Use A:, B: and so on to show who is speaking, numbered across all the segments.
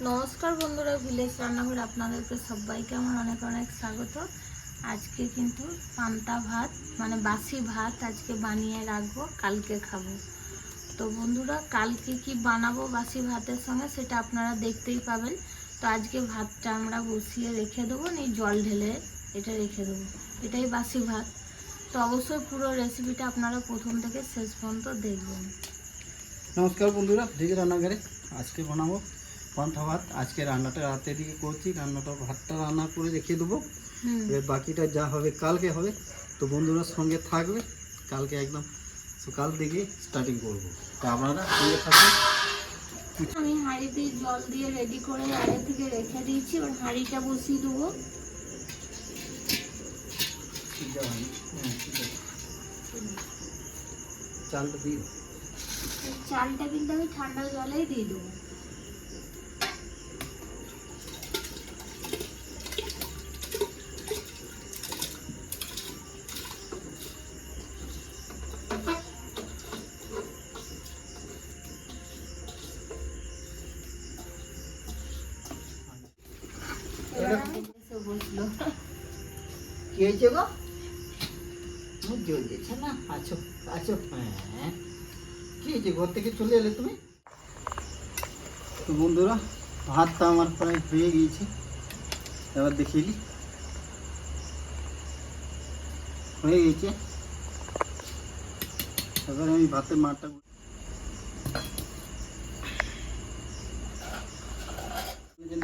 A: নমস্কার বন্ধুরা, ভিলেজ রান্নাঘরে আপনাদেরকে সবাইকে আমার অনেক অনেক স্বাগত। আজকে কিন্তু পান্তা ভাত মানে বাসি ভাত আজকে বানিয়ে রাখবো, কালকে খাবো। তো বন্ধুরা, কালকে কি বানাবো বাসি ভাতের সঙ্গে সেটা আপনারা দেখতেই পাবেন। তো আজকে ভাতটা আমরা বসিয়ে রেখে দেবো, এই জল ঢেলে এটা রেখে দেবো, এটাই বাসি ভাত। তো অবশ্যই পুরো রেসিপিটা আপনারা প্রথম থেকে শেষ পর্যন্ত দেখবেন।
B: নমস্কার বন্ধুরা, ভিলেজ রান্নাঘরে আজকে বানাবো পান্তা ভাত। আজকে রান্নাটা রাতের দিকে করছি, ভাতটা রান্না করে রেখে দেবো। এবার বাকিটা যা হবে কালকে হবে। তো বন্ধুরা সঙ্গে থাকবে, কালকে একদম সকাল থেকে স্টার্টিং করব। তো আপনারা সঙ্গে থাকবেন।
A: আমি হাঁড়ি দিয়ে জল দিয়ে রেডি করে আগে থেকে রেখে দিয়েছি। এবার হাঁড়িটা বসিয়ে দেবো।
B: চালটা দিয়ে
A: চালটা কিন্তু আমি ঠান্ডা জলেই দিয়ে দেবো।
B: কি হয়েছে গো? জল দিচ্ছে না? আছো আছো, হ্যাঁ। কি হয়েছে, ঘর থেকে চলে এলে তুমি? তো বন্ধুরা, ভাতটা আমার প্রায় হয়ে গিয়েছে। এবার দেখিয়ে দিই, হয়ে গেছে। এবার আমি ভাতের মাঠটা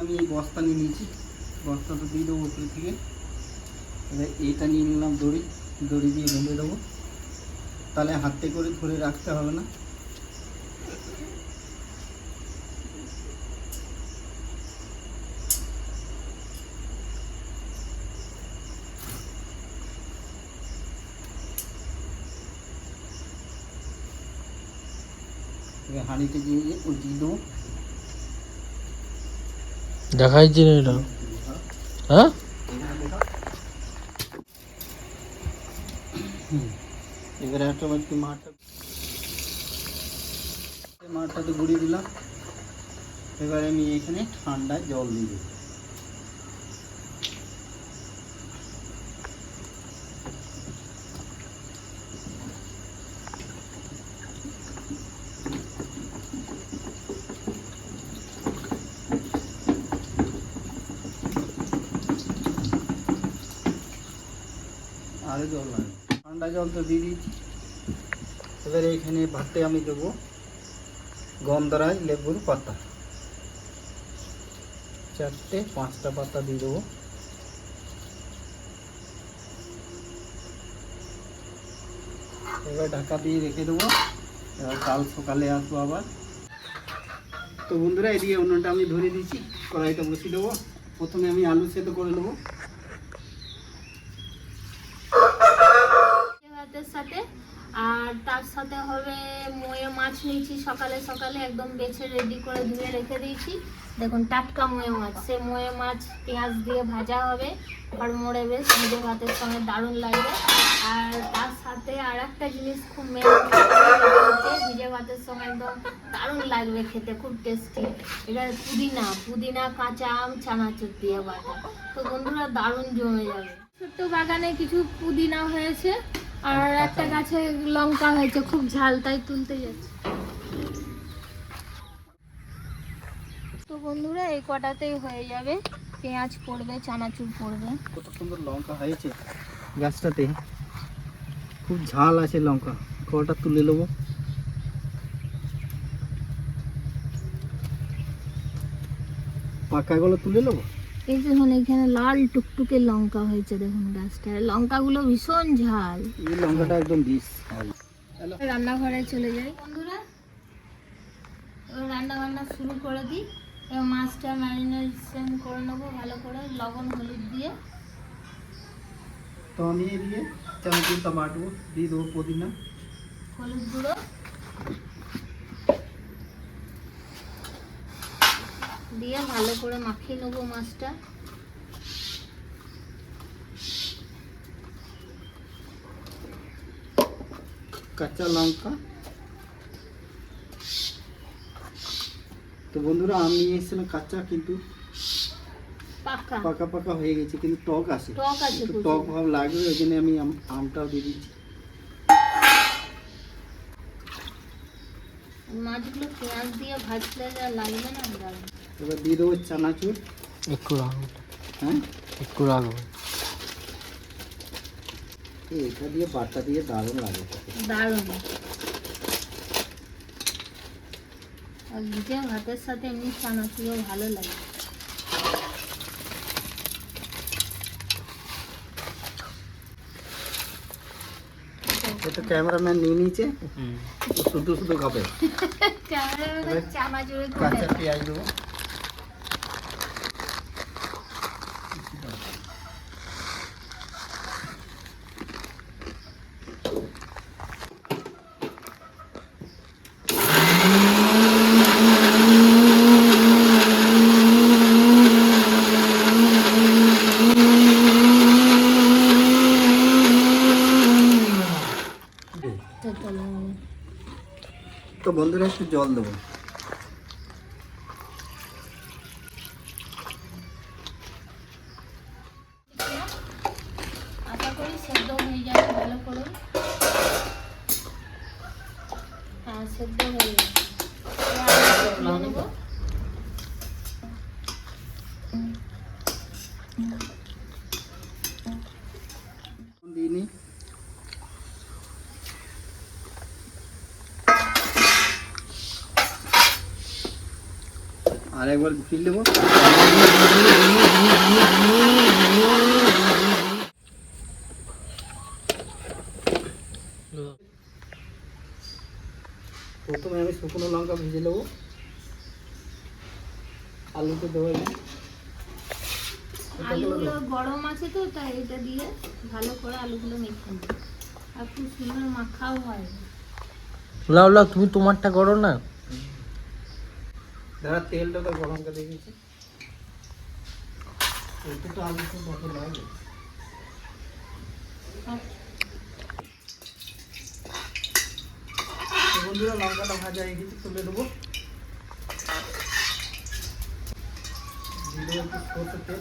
B: আমি এই বস্তা নিয়ে নিয়েছি, বস্তাটা দিয়ে দেবো উপরে থেকে। এবার এইটা নিয়ে নিলাম দড়ি, দড়ি দিয়ে বেঁধে দেবো, তাহলে হাতে করে ধরে রাখতে হবে না। এবার হাঁড়িতে দিয়ে উল্টিয়ে দেবো।
C: দেখাইছি না এটা? হ্যাঁ,
B: এবারে অটোমেটিক মাঠটাতে গুঁড়িয়ে দিলাম। এবারে আমি এখানে ঠান্ডা জল দিয়ে দেবো। আরও জল লাগবে, ঠান্ডা জল তো দিয়ে দিয়েছি। এবারে এখানে ভাতে আমি দেবো গন্ধরাজ লেবুর পাতা, 4-5টা পাতা দিয়ে দেবো। এবার ঢাকা দিয়ে রেখে দেবো। এবার কাল সকালে আসবো আবার। তো বন্ধুরা, এদিকে উনুনটা আমি ধরে দিয়েছি, কড়াইটা বসিয়ে দেবো। প্রথমে আমি আলু সেদ্ধ করে নেবো।
A: ভাতের সাথে আর তার সাথে হবে মোয়ে মাছ নিয়েছি, সকালে সকালে একদম বেছে রেডি করে ধুয়ে রেখে দিয়েছি। দেখুন টাটকা মোয়ে মাছ, সে মোয়ে মাছ পেঁয়াজ দিয়ে ভাজা হবে আর মোড়ে, বেশ ভিজে ভাতের সঙ্গে দারুণ লাগবে। আর তার সাথে আর একটা জিনিস খুব মেন, ভিজে ভাতের সঙ্গে একদম দারুণ লাগবে খেতে, খুব টেস্টি। এটা পুদিনা, পুদিনা কাঁচা আম চানাচুর দিয়ে বাটা। তো বন্ধুরা দারুণ জমে যাবে। ছোট্ট বাগানে কিছু পুদিনা হয়েছে আর একটা গাছে লঙ্কা হয়েছে, খুব ঝাল, তাই তুলতে যাচ্ছি। তো বন্ধুরা, এই কটাতেই হয়ে যাবে। পেঁয়াজ পড়বে, চানাচুর পড়বে।
B: কত সুন্দর লঙ্কা হয়েছে গাছটাতে, খুব ঝাল আছে লঙ্কা। কটা তুলে নেবো। পাকাগুলো তুলে নেবো।
A: এই দেখুন এখানে লাল টুকটুকে লঙ্কা হয়েছে, দেখুন গাছটায় লঙ্কাগুলো ভীষণ ঝাল।
B: এই লঙ্কাটা একদম বিষ।
A: রান্নাঘরে চলে যাই বন্ধুরা, রান্না বান্না শুরু করে দিই। এবার মাছটা ম্যারিনেশন করে নেবো ভালো করে লবণ হলুদ দিয়ে।
B: তো আমি এদিকে চানাচুরটা বাটবো, দিয়ে দেবো পুদিনা,
A: হলুদ গুঁড়ো দিয়ে ভালো করে মাখিয়ে নেবো মাছটা।
B: কাঁচা লঙ্কা, তো বন্ধুরা আমি নিয়ে এসেছিলাম কাঁচা, কিন্তু
A: পাকা
B: পাকা পাকা হয়ে গেছে, কিন্তু টক আছে,
A: টক আছে
B: একটু
A: প্রচুর।
B: টক ভাব লাগবে, ওই জন্য আমি আমটাও দিয়ে দিচ্ছি।
A: মাছগুলো পেঁয়াজ দিয়ে ভাজলে যা লাগবে না দারুণ।
B: এবার দিয়ে দেবো চানাচুর।
C: একটু রাখবো,
B: হ্যাঁ,
C: একটু রাখবো।
B: এটা দিয়ে বাটা দিয়ে দারুণ লাগে।
A: দারুণ। আর ভিজে ভাতের সাথে এমনি চানাচুরও ভালো লাগে।
B: এটা ক্যামেরাম্যান নিয়ে নিয়েছে, শুধু শুধু খাবে।
A: চানাচুরে
B: কাঁচা পেঁয়াজ দেবো। তো বন্ধুরা একটু জল দেবো।
A: আশা করি সেদ্ধ হয়ে যাবে ভালো করে। হ্যাঁ, সেদ্ধ হয়ে গেছে। তুলে নেবো।
B: দিইনি, আর একবার ফিল দেবো। প্রথমে আমি শুকনো লঙ্কা ভেজে নেবো, আলুতে দেবো।
A: আলুগুলো গরম আছে তো, তাই এটা দিয়ে ভালো করে আলুগুলো মেখে নেব। আর খুব সুন্দর মাখাও হয়।
C: লাও লাও, তুমি তোমারটা করো না।
B: দাদা তেলটা তো গরম করে দিয়েছি, এটা তো আলু তো কত লাগে। তো বন্ধুরা লঙ্কাটা ভাজা হয়ে গেছে, তুলে দেবো। দিয়ে দেবো একটু সরষের তেল।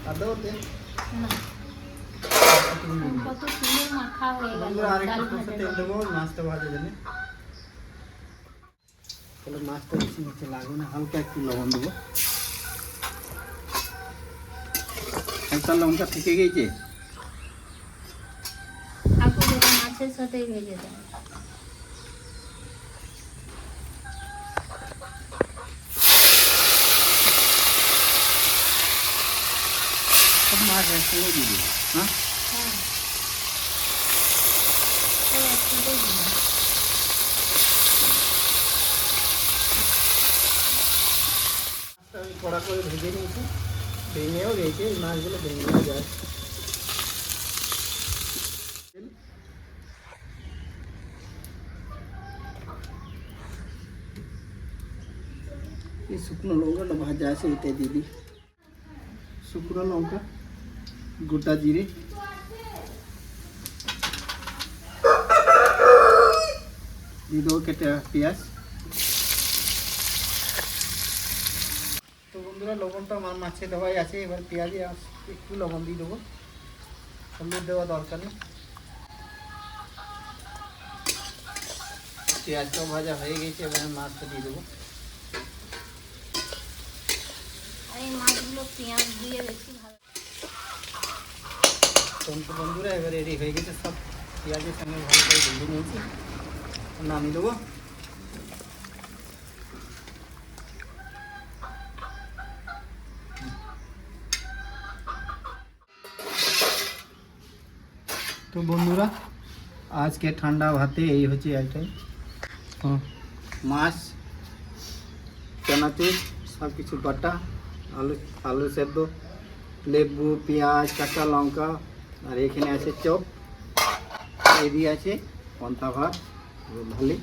B: আর দেবো তেল।
A: না, কত সুন্দর মাখা হয়ে গেল
B: বন্ধুরা আর
A: ডাল
B: একটু সরষের তেল
A: ভাজাটা।
B: দেবো মাছটা ভাজার জন্য। তাহলে মাছটা বেশি নিচে লাগবে না, হালকা একটু লবণ দেবো। একটা লঙ্কা থেকে গেছে,
A: ঠাকুর এটা মাছের সাথেই ভেজে দেয়।
B: সব মাছ একসঙ্গে দিয়ে দেবো। হ্যাঁ,
A: হ্যাঁ, সব একসাথেই দিলাম।
B: মাছটা আমি কড়া করে ভেজে নিয়েছি, ভেঙেও রয়েছে, এই মাছগুলো ভেঙে যায়। এই শুকনো লঙ্কাটা ভাজা আছে, এটা দিয়ে দিই। শুকনো লঙ্কা, গোটা জিরে, দিয়ে দেবো কেটে পেঁয়াজ। তো বন্ধুরা লবণটা আমার মাছে দেওয়াই আছে, এবার পেঁয়াজে একটু লবণ দিয়ে দেবো, হলুদ দেওয়া দরকার নেই। পেঁয়াজটাও ভাজা হয়ে গেছে, এবার আমি মাছটা দিয়ে দেবো।
A: আর এই মাছগুলো পেঁয়াজ দিয়ে বেশি ভালো।
B: তো বন্ধুরা এবার রেডি হয়ে গেছে, সব পেঁয়াজের সঙ্গে ভালো করে ভেজে নিয়েছি, নামিয়ে দেবো। তো বন্ধুরা আজকে ঠান্ডা ভাতে এই হচ্ছে আইটেম, মাছ, চানাচুর, সব কিছু বাটা, আলু সেদ্ধ, লেবু, পেঁয়াজ, কাঁচা লঙ্কা, আর এখানে আছে চপ, এদিকে আছে পান্তা ভাত, ভালি।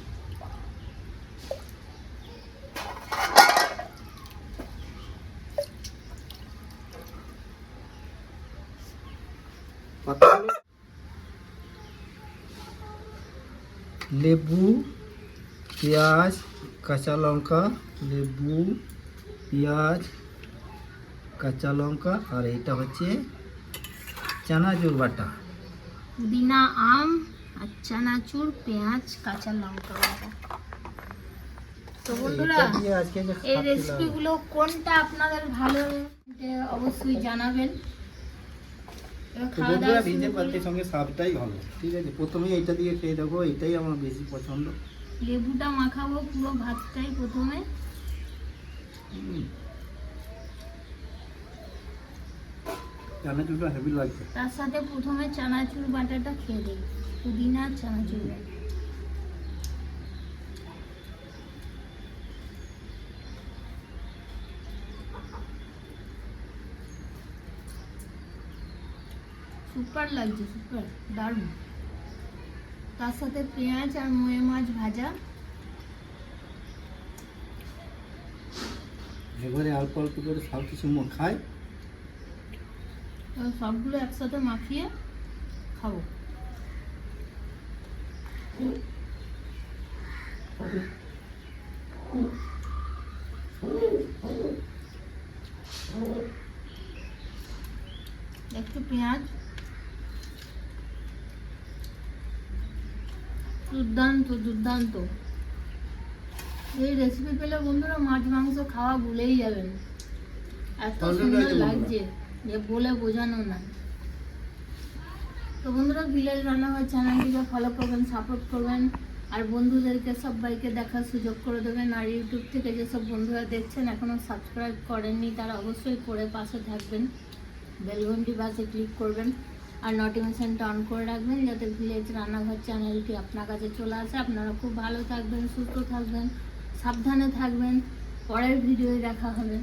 B: পাতাগুলো লেবু, পেঁয়াজ, কাঁচা লঙ্কা, লেবু, পেঁয়াজ, কাঁচা লঙ্কা, আর এটা হচ্ছে চানাচুর বাটা।
A: পুদিনা, আম আর চানাচুর, পেঁয়াজ, কাঁচা লঙ্কা বাটা। তো বন্ধুরা,
B: এটা দিয়ে আজকে যে
A: এই
B: খাচ্ছিলাম।
A: রেসিপিগুলো কোনটা আপনাদের ভালো এটা অবশ্যই জানাবেন। এবার
B: তো
A: খাওয়া
B: বন্ধুরা
A: দাওয়া
B: ভিজে
A: শুরু
B: পাতির
A: করলে
B: সঙ্গে সাবটাই ভালো, ঠিক আছে। প্রথমেই এটা দিয়ে খেয়ে দেখো, এটাই আমার বেশি পছন্দ।
A: লেবুটা মাখাবো পুরো ভাতটাই প্রথমে।
B: চানাচুরটা হেভি লাগছে।
A: তার সাথে প্রথমে চানাচুর বাটাটা খেয়ে দিই, পুদিনা আর চানাচুর বাটা। সুপার লাগছে, সুপার দারুণ। তার সাথে পেঁয়াজ আর মোয়ে মাছ ভাজা।
B: এবারে অল্প অল্প করে সব কিছু খায়।
A: এবার সবগুলো একসাথে মাখিয়ে খাবো। একটু পেঁয়াজ, দুর্দান্ত দুর্দান্ত। এই রেসিপি পেলে বন্ধুরা মাছ মাংস খাওয়া ভুলেই যাবেন, এত
B: ভালো
A: সুন্দর
B: লাগছে বন্ধুরা।
A: লাগছে যে বলে বোঝানো না। তো বন্ধুরা, ভিলেজ রান্নাঘর চ্যানেলটিকে ফলো করবেন, সাপোর্ট করবেন, আর বন্ধুদেরকে সবাইকে দেখার সুযোগ করে দেবেন। আর ইউটিউব থেকে যেসব বন্ধুরা দেখছেন এখনও সাবস্ক্রাইব করেননি তারা অবশ্যই করে পাশে থাকবেন, বেলঘন্টি বাসে ক্লিক করবেন আর নোটিফিকেশনটা অন করে রাখবেন যাতে ভিলেজ রান্নাঘর চ্যানেলটি আপনার কাছে চলে আসে। আপনারা খুব ভালো থাকবেন, সুস্থ থাকবেন, সাবধানে থাকবেন। পরের ভিডিওয়ে দেখা হবে।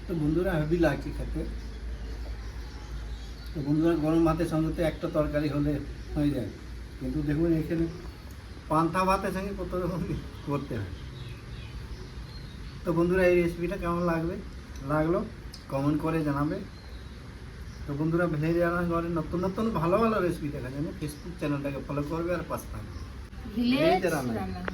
B: তো বন্ধুরা হেভি লাগছে খেতে। তো বন্ধুরা গরম ভাতের সঙ্গে তো একটা তরকারি হলে হয়ে যায়, কিন্তু দেখুন এখানে পান্তা ভাতের সঙ্গে কত রকম করতে হয়। তো বন্ধুরা এই রেসিপিটা কেমন লাগলো কমেন্ট করে জানাবে। তো বন্ধুরা ভিলেজ রান্নাঘরে নতুন নতুন ভালো ভালো রেসিপি দেখার জন্য ফেসবুক চ্যানেলটাকে ফলো করবে আর পাশে থাকবে।
A: ভিলেজ
B: রান্নাঘর।
A: রান্নাঘর।